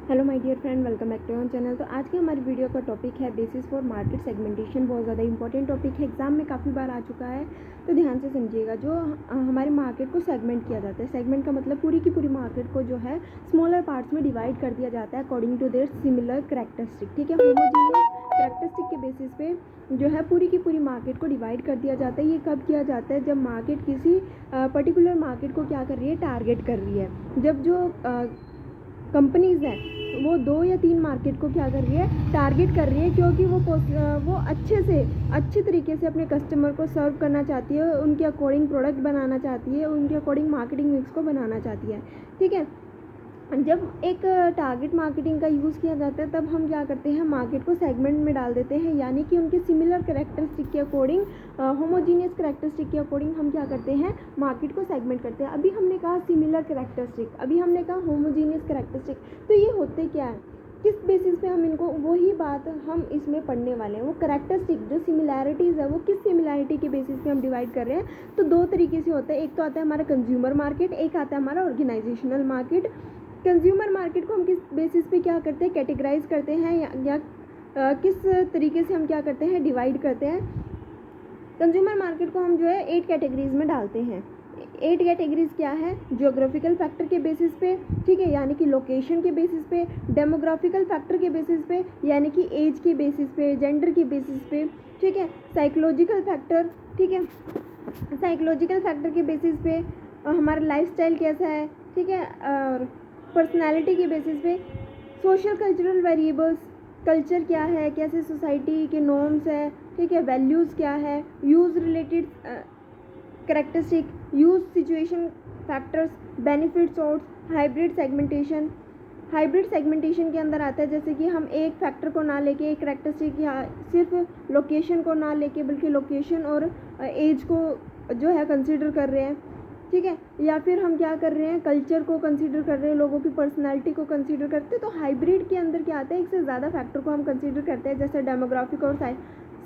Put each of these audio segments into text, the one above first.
Hello my dear friend, welcome back to our channel. तो आज की हमारी वीडियो का टॉपिक है बेसिस फॉर मार्केट सेगमेंटेशन। बहुत ज़्यादा इंपॉर्टेंट टॉपिक है, एग्जाम में काफ़ी बार आ चुका है, तो ध्यान से समझिएगा। जो हमारे मार्केट को सेगमेंट किया जाता है, सेगमेंट का मतलब पूरी की पूरी मार्केट को जो है स्मॉलर पार्ट्स में डिवाइड कर दिया जाता है according to their similar characteristic. ठीक है, होमोजीनियस कैरेक्टरिस्टिक के बेसिस पे जो है पूरी की पूरी मार्केट को डिवाइड कर दिया जाता है। ये कब किया जाता है? जब मार्केट किसी पर्टिकुलर मार्केट को क्या कर रही है, टारगेट कर रही है। जब जो कंपनीज़ हैं वो 2 या 3 मार्केट को क्या कर रही है, टारगेट कर रही है, क्योंकि वो अच्छे तरीके से अपने कस्टमर को सर्व करना चाहती है, उनके अकॉर्डिंग प्रोडक्ट बनाना चाहती है, उनके अकॉर्डिंग मार्केटिंग मिक्स को बनाना चाहती है। ठीक है, जब एक टारगेट मार्केटिंग का यूज़ किया जाता है तब हम क्या करते हैं, मार्केट को सेगमेंट में डाल देते हैं, यानी कि उनके सिमिलर कैरेक्टरिस्टिक के अकॉर्डिंग, होमोजीनियस कैरेक्टरिस्टिक के अकॉर्डिंग हम क्या करते हैं, मार्केट को सेगमेंट करते हैं। अभी हमने कहा सिमिलर कैरेक्टरिस्टिक, अभी हमने कहा होमोजीनियस कैरेक्टरिस्टिक। तो ये होते क्या है, किस बेसिस पे हम इनको, वही बात हम इसमें पढ़ने वाले हैं। वो कैरेक्टरिस्टिक जो सिमिलैरिटीज़ है, वो किस सिमिलैरिटी के बेसिस पे हम डिवाइड कर रहे हैं। तो 2 तरीके से होता है, एक तो आता है हमारा कंज्यूमर मार्केट, एक आता है हमारा ऑर्गेनाइजेशनल मार्केट। कंज्यूमर मार्केट को हम किस बेसिस पे क्या करते हैं, कैटेगराइज करते हैं, या किस तरीके से हम क्या करते हैं, डिवाइड करते हैं। कंज्यूमर मार्केट को हम जो है 8 कैटेगरीज में डालते हैं। 8 कैटेगरीज क्या है? ज्योग्राफिकल फैक्टर के बेसिस पे, ठीक है, यानी कि लोकेशन के बेसिस पे, डेमोग्राफिकल फैक्टर के बेसिस पे, यानी कि एज के बेसिस पे, जेंडर के बेसिस पे, ठीक है, साइकोलॉजिकल फैक्टर, ठीक है, साइकोलॉजिकल फैक्टर के बेसिस पे हमारा लाइफस्टाइल कैसा है, ठीक है, और पर्सनालिटी के बेसिस पे, सोशल कल्चरल वेरिएबल्स, कल्चर क्या है, कैसे सोसाइटी के नॉर्म्स है, ठीक है, वैल्यूज़ क्या है, use related characteristic, use situation factors, benefits और हाइब्रिड सेगमेंटेशन। हाइब्रिड सेगमेंटेशन के अंदर आता है जैसे कि हम एक फैक्टर को ना लेके, एक कैरेक्टरिस्टिक या सिर्फ लोकेशन को ना लेके, बल्कि लोकेशन और एज को जो है कंसिडर कर रहे हैं, ठीक है, या फिर हम क्या कर रहे हैं, कल्चर को कंसीडर कर रहे हैं, लोगों की पर्सनालिटी को कंसीडर करते हैं। तो हाइब्रिड के अंदर क्या आता है, एक से ज़्यादा फैक्टर को हम कंसीडर करते हैं, जैसे डेमोग्राफिक और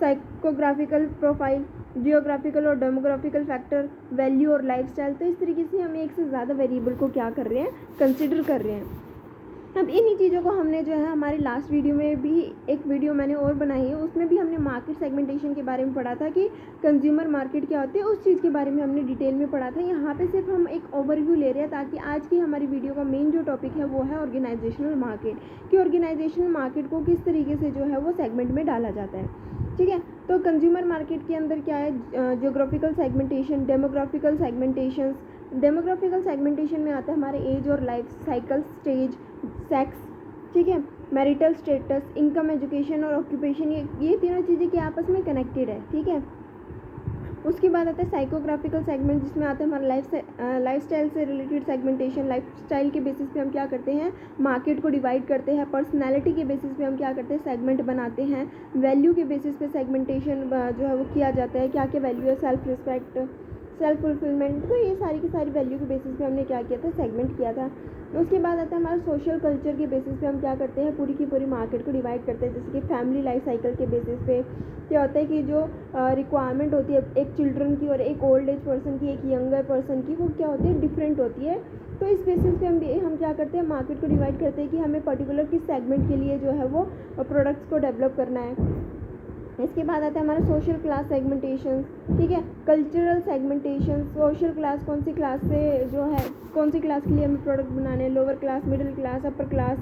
साइकोग्राफिकल प्रोफाइल, जियोग्राफिकल और डेमोग्राफिकल फैक्टर, वैल्यू और लाइफस्टाइल। तो इस तरीके से हम एक से ज़्यादा वेरिएबल को क्या कर रहे हैं, कंसीडर कर रहे हैं। अब इन्हीं चीज़ों को हमने जो है हमारी लास्ट वीडियो में भी, एक वीडियो मैंने और बनाई है, उसमें भी हमने मार्केट सेगमेंटेशन के बारे में पढ़ा था कि कंज्यूमर मार्केट क्या होती है, उस चीज़ के बारे में हमने डिटेल में पढ़ा था। यहाँ पे सिर्फ हम एक ओवरव्यू ले रहे हैं, ताकि आज की हमारी वीडियो का मेन जो टॉपिक है वो है ऑर्गेनाइजेशनल मार्केट, कि ऑर्गेनाइजेशनल मार्केट को किस तरीके से जो है वो सेगमेंट में डाला जाता है। ठीक है, तो कंज्यूमर मार्केट के अंदर क्या है, ज्योग्राफिकल सेगमेंटेशन, डेमोग्राफिकल सेगमेंटेशन। डेमोग्राफिकल सेगमेंटेशन में आता है हमारे एज और लाइफ साइकिल स्टेज, सेक्स, ठीक है, मैरिटल स्टेटस, इनकम, एजुकेशन और ऑक्यूपेशन। ये तीनों चीज़ें क्या आपस में कनेक्टेड है, ठीक है। उसके बाद आता है साइकोग्राफिकल सेगमेंट, जिसमें आता है हमारा लाइफस्टाइल से रिलेटेड सेगमेंटेशन। लाइफस्टाइल के बेसिस पे हम क्या करते हैं, मार्केट को डिवाइड करते हैं। पर्सनैलिटी के बेसिस पे हम क्या करते हैं, सेगमेंट बनाते हैं। वैल्यू के बेसिस पे सेगमेंटेशन जो है वो किया जाता है, क्या क्या वैल्यू है, सेल्फ रिस्पेक्ट, सेल्फ फुलफिलमेंट। तो ये सारी की सारी वैल्यू के बेसिस पे हमने क्या किया था, सेगमेंट किया था। उसके बाद आता है हमारा सोशल कल्चर के बेसिस पे हम क्या करते हैं, पूरी की पूरी मार्केट को डिवाइड करते हैं। जैसे कि फैमिली लाइफ साइकिल के बेसिस पे क्या होता है कि जो रिक्वायरमेंट होती है एक चिल्ड्रन की और एक ओल्ड एज पर्सन की, एक यंगर पर्सन की, वो क्या होती है, डिफरेंट होती है। तो इस बेसिस पे हम क्या करते हैं, मार्केट को डिवाइड करते हैं कि हमें पर्टिकुलर किस सेगमेंट के लिए जो है वो प्रोडक्ट्स को डेवलप करना है। इसके बाद आता है हमारा सोशल क्लास सेगमेंटेशन, ठीक है, कल्चरल सेगमेंटेशन। सोशल क्लास, कौन सी क्लास से जो है, कौन सी क्लास के लिए हमें प्रोडक्ट बनाने हैं, lower class, middle class, upper class,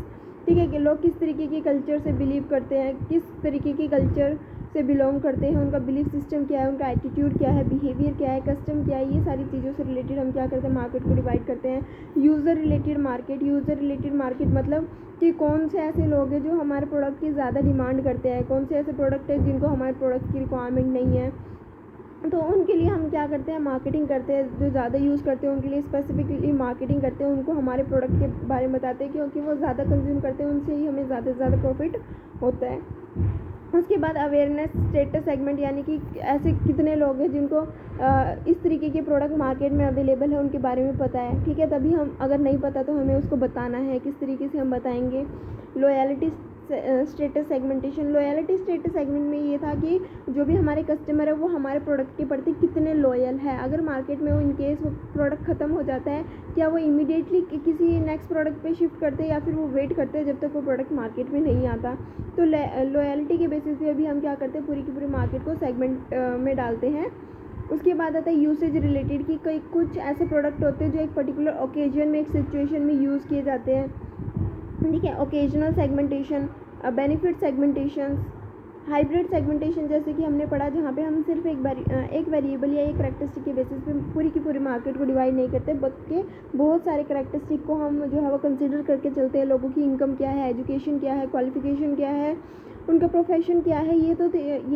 ठीक है, कि लोग किस तरीके के कल्चर से बिलीव करते हैं, किस तरीके के कल्चर से बिलोंग करते हैं, उनका बिलीफ सिस्टम क्या है, उनका एटीट्यूड क्या है, बिहेवियर क्या है, कस्टम क्या है। ये सारी चीज़ों से रिलेटेड हम क्या करते हैं, मार्केट को डिवाइड करते हैं। User related market, user related market मतलब कि कौन से ऐसे लोग हैं जो हमारे प्रोडक्ट की ज़्यादा डिमांड करते हैं, कौन से ऐसे प्रोडक्ट हैं जिनको हमारे प्रोडक्ट की रिक्वायरमेंट नहीं है, तो उनके लिए हम क्या करते हैं, मार्केटिंग करते हैं। जो ज़्यादा यूज़ करते हैं उनके लिए स्पेसिफिकली मार्केटिंग करते हैं, उनको हमारे प्रोडक्ट के बारे में बताते हैं, क्योंकि वो ज़्यादा कंज्यूम करते हैं, उनसे ही हमें ज़्यादा से ज़्यादा प्रॉफिट होता है। उसके बाद अवेयरनेस स्टेटस सेगमेंट, यानी कि ऐसे कितने लोग हैं जिनको इस तरीके के प्रोडक्ट मार्केट में अवेलेबल है, उनके बारे में पता है, ठीक है। तभी हम, अगर नहीं पता तो हमें उसको बताना है, किस तरीके से हम बताएंगे। Loyalty status segmentation. Loyalty status segment में ये था कि जो भी हमारे कस्टमर है वो हमारे प्रोडक्ट के प्रति कितने लॉयल है। अगर मार्केट में वो इनकेस वो प्रोडक्ट ख़त्म हो जाता है, क्या वो इमीडिएटली किसी नेक्स्ट प्रोडक्ट पे शिफ्ट करते हैं या फिर वो वेट करते हैं जब तक वो प्रोडक्ट मार्केट में नहीं आता। तो लॉयल्टी के बेसिस पे अभी हम क्या करते हैं, पूरी की पूरी मार्केट को सेगमेंट में डालते हैं। उसके बाद आता है यूसेज रिलेटेड की कई कुछ ऐसे प्रोडक्ट होते हैं जो एक पर्टिकुलर ओकेजन में, एक सिचुएशन में यूज़ किए जाते हैं, ठीक है। Occasional segmentation, benefit segmentation, hybrid segmentation जैसे कि हमने पढ़ा, जहाँ पे हम सिर्फ एक वेरिएबल या एक करैक्टरिस्टिक के बेसिस पे पूरी की पूरी मार्केट को डिवाइड नहीं करते, बल्कि बहुत सारे करैक्टरिस्टिक को हम जो है वो कंसिडर करके चलते हैं। लोगों की इनकम क्या है, एजुकेशन क्या है, क्वालिफिकेशन क्या है, उनका प्रोफेशन क्या है, ये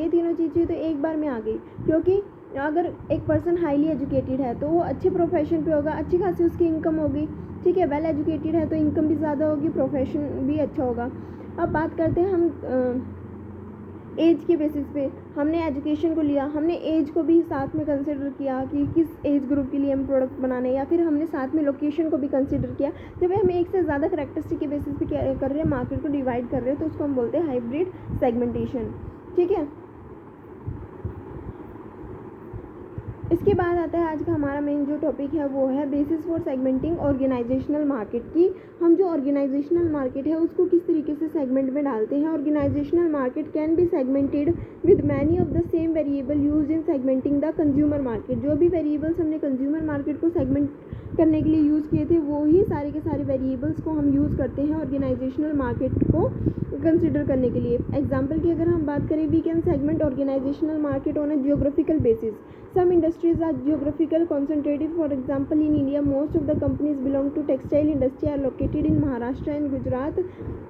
तीनों चीज़ें तो एक बार में आ गई। क्योंकि अगर एक पर्सन हाईली एजुकेटेड है तो वो अच्छे प्रोफेशन पे होगा, अच्छी खासी उसकी इनकम होगी, ठीक है। वेल एजुकेटेड है तो इनकम भी ज़्यादा होगी, प्रोफेशन भी अच्छा होगा। अब बात करते हैं हम एज के बेसिस पे। हमने एजुकेशन को लिया, हमने एज को भी साथ में कंसिडर किया कि किस एज ग्रुप के लिए हम प्रोडक्ट बनाने, या फिर हमने साथ में लोकेशन को भी कंसिडर किया। जब हम एक से ज़्यादा करैक्टरिस्टिक के बेसिस पे क्या कर रहे हैं, मार्केट को डिवाइड कर रहे हैं, तो उसको हम बोलते हैं हाइब्रिड सेगमेंटेशन, ठीक है। इसके बाद आता है आज का हमारा मेन जो टॉपिक है वो है basis for segmenting organisational market की। हम जो ऑर्गेनाइजेशनल मार्केट है उसको किस तरीके से सेगमेंट में डालते हैं। Organisational market can be segmented with many of the same variable use in segmenting the consumer market. जो भी वेरिएबल्स हमने कंज्यूमर मार्केट को सेगमेंट करने के लिए यूज़ किए थे वो ही सारे के सारे वेरिएबल्स को हम यूज़ करते हैं ऑर्गेनाइजेशनल मार्केट को कंसिडर करने के लिए। एग्जाम्पल की अगर हम बात करें, we can segment organisational market on a geographical basis. Some industries are geographical concentrated. For example, in India, most of the companies belong to textile industry are located in Maharashtra and Gujarat.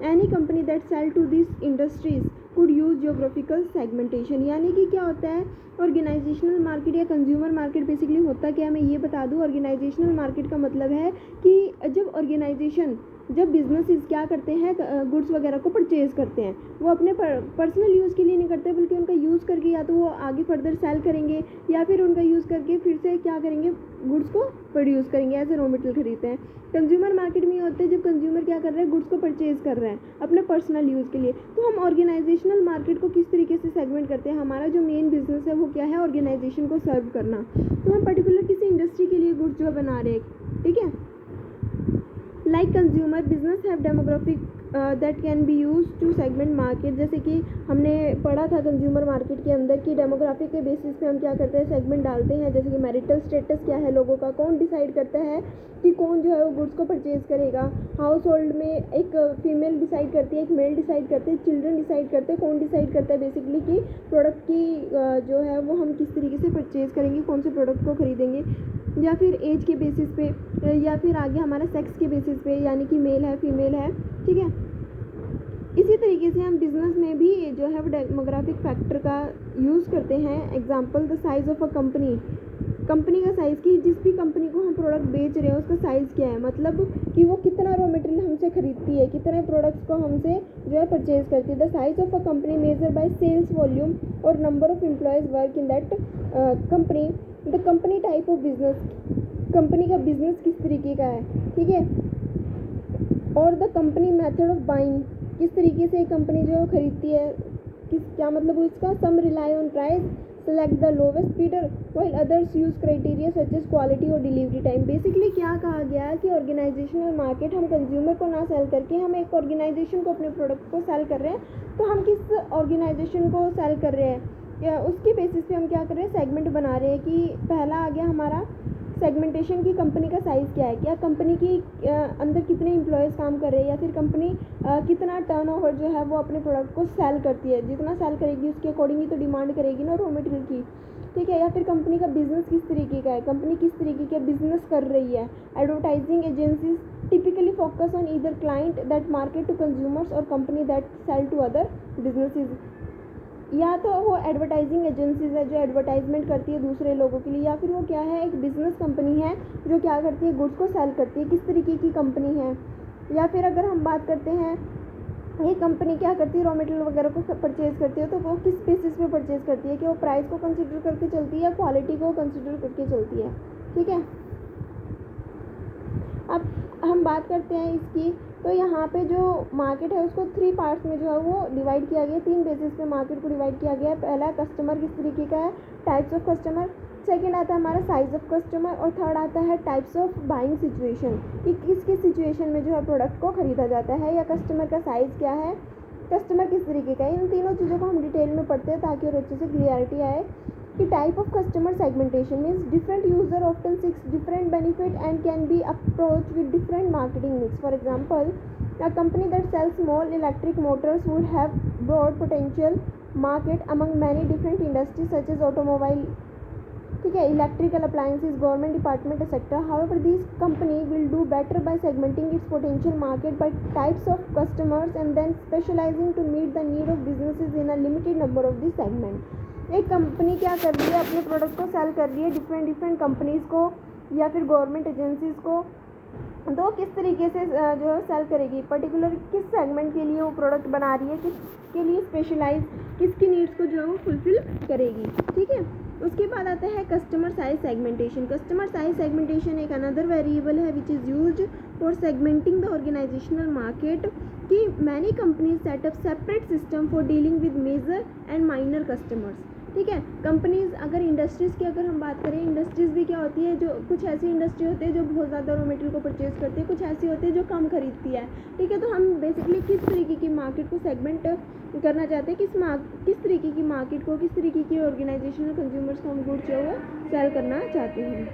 Any company that sell to these industries could use geographical segmentation. यानी कि क्या होता है, organisational market या consumer market basically होता क्या है, मैं ये बता दूँ। ऑर्गेनाइजेशनल मार्केट का मतलब है कि जब बिजनेसेस क्या करते हैं, गुड्स वगैरह को परचेज करते हैं, वो अपने पर्सनल यूज़ के लिए नहीं करते, बल्कि उनका यूज़ करके या तो वो आगे फर्दर सेल करेंगे या फिर उनका यूज़ करके फिर से क्या करेंगे, गुड्स को प्रोड्यूस करेंगे, एज ए रॉ मटेरियल खरीदते हैं। कंज्यूमर मार्केट में ये होता है जब कंज्यूमर क्या कर रहे हैं, गुड्स को परचेज कर रहे हैं अपने पर्सनल यूज़ के लिए। तो हम ऑर्गेनाइजेशनल मार्केट को किस तरीके से सेगमेंट करते हैं, हमारा जो मेन बिजनेस है वो क्या है, ऑर्गेनाइजेशन को सर्व करना। तो हम पर्टिकुलर किसी इंडस्ट्री के लिए गुड्स जो बना रहे हैं, ठीक है। Like consumer business have demographic that can be use to segment market. जैसे कि हमने पढ़ा था कंज्यूमर मार्केट के अंदर कि डेमोग्राफिक के बेसिस पे हम क्या करते हैं, सेगमेंट डालते हैं। जैसे कि मैरिटल स्टेटस क्या है लोगों का, कौन डिसाइड करता है कि कौन जो है वो गुड्स को परचेज करेगा। हाउस होल्ड में एक फीमेल डिसाइड करती है, एक मेल डिसाइड करते हैं, चिल्ड्रन डिसाइड करते हैं, कौन डिसाइड करता है बेसिकली कि प्रोडक्ट की जो है वो हम किस तरीके से परचेज करेंगे, कौन से प्रोडक्ट को खरीदेंगे। या फिर एज के बेसिस पे, या फिर आगे हमारा सेक्स के बेसिस पे, यानी कि मेल है फीमेल है, ठीक है। इसी तरीके से हम बिजनेस में भी जो है वो डेमोग्राफिक फैक्टर का यूज़ करते हैं। Example, the size of a company का साइज़, की जिस भी कंपनी को हम प्रोडक्ट बेच रहे हैं उसका साइज़ क्या है, मतलब कि वो कितना रॉ मटेरियल हमसे खरीदती है, कितने प्रोडक्ट्स को हमसे जो है परचेज करती है। The size of a company measure by sales volume और number of employees work in that company. The company type of business, company का बिजनेस किस तरीके का है, ठीक है। और the company method of buying, किस तरीके से कंपनी जो खरीदती है, क्या मतलब इसका। Some rely on price, select the lowest bidder while others use criteria such as quality और डिलीवरी टाइम। बेसिकली क्या कहा गया है कि ऑर्गेनाइजेशनल मार्केट, हम कंज्यूमर को ना सेल करके हम एक ऑर्गेनाइजेशन को अपने प्रोडक्ट को सेल कर रहे हैं। तो हम किस ऑर्गेनाइजेशन को सेल कर रहे हैं या उसके बेसिस पे हम क्या कर रहे हैं, सेगमेंट बना रहे हैं। कि पहला आ गया हमारा सेगमेंटेशन की कंपनी का साइज़ क्या है, क्या कंपनी की अंदर कितने एम्प्लॉयज़ काम कर रहे हैं, या फिर कंपनी कितना टर्नओवर जो है वो अपने प्रोडक्ट को सेल करती है। जितना सेल करेगी उसके अकॉर्डिंग ही तो डिमांड करेगी ना रॉ मटेरियल की, ठीक है। या फिर कंपनी का बिजनेस किस तरीके का है, कंपनी किस तरीके का बिजनेस कर रही है। Advertising agencies typically focus on either client that market to consumers और company that sell to other businesses. या तो वो एडवर्टाइजिंग एजेंसीज है जो एडवर्टाइजमेंट करती है दूसरे लोगों के लिए, या फिर वो क्या है, एक बिजनेस कंपनी है जो क्या करती है, गुड्स को सेल करती है। किस तरीके की कंपनी है। या फिर अगर हम बात करते हैं, ये कंपनी क्या करती है, रॉ मटेरियल वगैरह को परचेज करती है, तो वो किस बेसिस पे परचेज करती है, कि वो प्राइस को कंसिडर करके चलती है या क्वालिटी को कंसिडर करके चलती है, ठीक है। अब हम बात करते हैं इसकी, तो यहाँ पे जो मार्केट है उसको 3 पार्ट्स में जो है वो डिवाइड किया गया है, 3 बेसिस पे मार्केट को डिवाइड किया गया है। पहला कस्टमर किस तरीके का है, टाइप्स ऑफ कस्टमर। सेकंड आता है हमारा साइज ऑफ कस्टमर, और थर्ड आता है टाइप्स ऑफ बाइंग सिचुएशन, कि किस किस सिचुएशन में जो है प्रोडक्ट को खरीदा जाता है, या कस्टमर का साइज़ क्या है, कस्टमर किस तरीके का है। इन तीनों चीज़ों को हम डिटेल में पढ़ते हैं ताकि और अच्छे से क्लियरिटी आए कि type of customer segmentation means different user often seeks different benefit and can be approach with different marketing mix. For example, a company that sells small electric motors would have broad potential market among many different industries such as automobile, ठीक है, electrical appliances, government department, etc. However, this company will do better by segmenting its potential market by types of customers and then specializing to meet the need of businesses in a limited number of the segment. एक company क्या कर रही है, अपने product को cell कर रही है डिफरेंट कंपनीज़ को या फिर गवर्नमेंट एजेंसीज़ को, तो किस तरीके से जो है सेल करेगी, पर्टिकुलर किस सेगमेंट के लिए वो प्रोडक्ट बना रही है, किसके लिए स्पेशलाइज, किसकी नीड्स को जो है वो फुलफिल करेगी। ठीक है, उसके बाद आता है customer size segmentation. Customer size segmentation एक अनदर वेरिएबल है which is used for segmenting the organisational market, कि many companies set up separate system for dealing with major and minor customers. ठीक है, कंपनीज़, अगर इंडस्ट्रीज़ की अगर हम बात करें, इंडस्ट्रीज़ भी क्या होती है, जो कुछ ऐसी इंडस्ट्री होती है जो बहुत ज़्यादा रॉ मटेरियल को परचेज करती है, कुछ ऐसी होती है जो कम खरीदती है। ठीक है, तो हम बेसिकली किस तरीके की मार्केट को सेगमेंट करना चाहते हैं, किस तरीके की मार्केट को, किस तरीके की ऑर्गेनाइजेशनल कंज्यूमर्स को हम गुड्स जो है सेल करना चाहते हैं।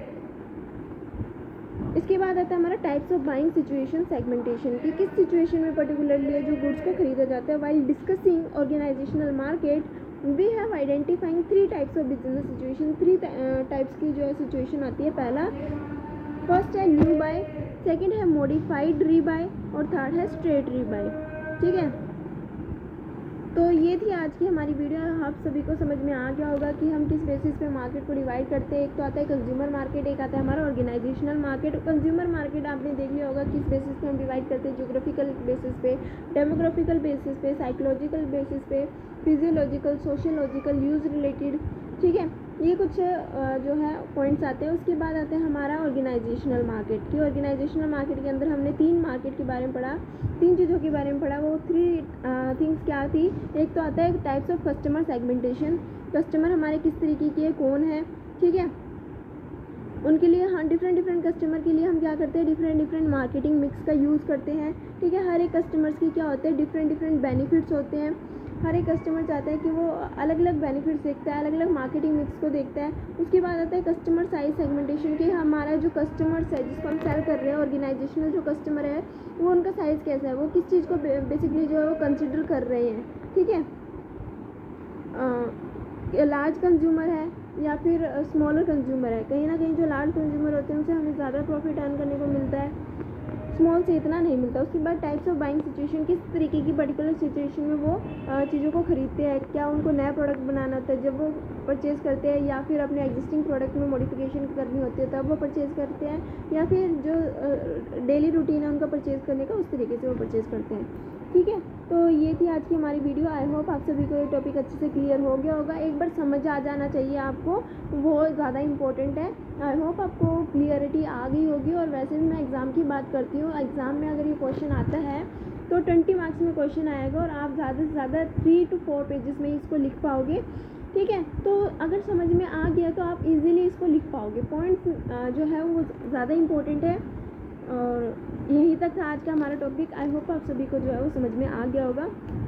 इसके बाद आता है हमारा types of buying situation segmentation, कि किस सिचुएशन में पर्टिकुलरली जो गुड्स को खरीदा जाता है। While discussing organisational market we have identifying 3 types of business situation. 3 types की जो है सिचुएशन आती है। पहला, फर्स्ट है न्यू बाय, सेकंड है मॉडिफाइड री बाय, और थर्ड है स्ट्रेट री बाय। ठीक है, तो ये थी आज की हमारी वीडियो। आप सभी को समझ में आ गया होगा कि हम किस बेसिस पे मार्केट को डिवाइड करते हैं। एक तो आता है कंज्यूमर मार्केट, एक आता है हमारा ऑर्गेनाइजेशनल मार्केट। कंज्यूमर मार्केट आपने देख लिया होगा किस बेसिस पे हम डिवाइड करते हैं, ज्योग्राफिकल बेसिस पे, डेमोग्राफिकल बेसिस पे, साइकोलॉजिकल बेसिस पे, फिजियोलॉजिकल, सोशियोलॉजिकल, यूज रिलेटेड। ठीक है, ये कुछ जो है पॉइंट्स आते हैं। उसके बाद आता है हमारा ऑर्गेनाइजेशनल मार्केट, कि ऑर्गेनाइजेशनल मार्केट के अंदर हमने 3 मार्केट के बारे में पढ़ा, 3 चीज़ों के बारे में पढ़ा। वो 3 थिंग्स क्या थी, एक तो आता है types of customer segmentation, customer हमारे किस तरीके के कौन है। ठीक है, उनके लिए हाँ डिफरेंट कस्टमर के लिए हम क्या करते हैं, डिफरेंट मार्केटिंग मिक्स का यूज़ करते हैं। ठीक है, हर एक कस्टमर्स की क्या होते हैं, डिफरेंट बेनिफिट्स होते हैं। हर एक कस्टमर चाहता है कि वो अलग अलग बेनिफिट्स देखता है, अलग अलग मार्केटिंग मिक्स को देखता है। उसके बाद आता है कस्टमर साइज सेगमेंटेशन, कि हमारा जो कस्टमर्स है जिसको हम सेल कर रहे हैं, ऑर्गेनाइजेशनल जो कस्टमर है वो उनका साइज़ कैसा है, वो किस चीज़ को बेसिकली जो है वो कंसिडर कर रहे हैं। ठीक है, लार्ज कंज्यूमर है या फिर स्मॉलर कंज्यूमर है। कहीं ना कहीं जो लार्ज कंज्यूमर होते हैं उनसे हमें ज़्यादा प्रॉफिट अर्न करने को मिलता है, स्मॉल से इतना नहीं मिलता। उसके बाद टाइप्स ऑफ बाइंग सिचुएशन, किस तरीके की पर्टिकुलर सिचुएशन में वो चीज़ों को खरीदते हैं, क्या उनको नया प्रोडक्ट बनाना होता है जब वो परचेज़ करते हैं, या फिर अपने एग्जिस्टिंग प्रोडक्ट में मॉडिफिकेशन करनी होती है तब वो परचेज़ करते हैं, या फिर जो डेली रूटीन है उनका परचेज़ करने का उस तरीके से वो परचेज़ करते हैं। ठीक है, तो ये थी आज की हमारी वीडियो। आई होप आप सभी को ये टॉपिक अच्छे से क्लियर हो गया होगा। एक बार समझ आ जाना चाहिए आपको, वो ज़्यादा इम्पोर्टेंट है। आई होप आपको क्लियरिटी आ गई होगी। और वैसे भी मैं एग्ज़ाम की बात करती हूँ, एग्ज़ाम में अगर ये क्वेश्चन आता है तो 20 मार्क्स में क्वेश्चन आएगा और आप ज़्यादा से ज़्यादा 3 to 4 पेजेस में इसको लिख पाओगे। ठीक है, तो अगर समझ में आ गया तो आप इजीली इसको लिख पाओगे। पॉइंट्स जो है वो ज़्यादा इम्पोर्टेंट है। और यहीं तक था आज का हमारा टॉपिक। आई होप आप सभी को जो है वो समझ में आ गया होगा।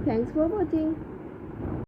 Thanks for watching.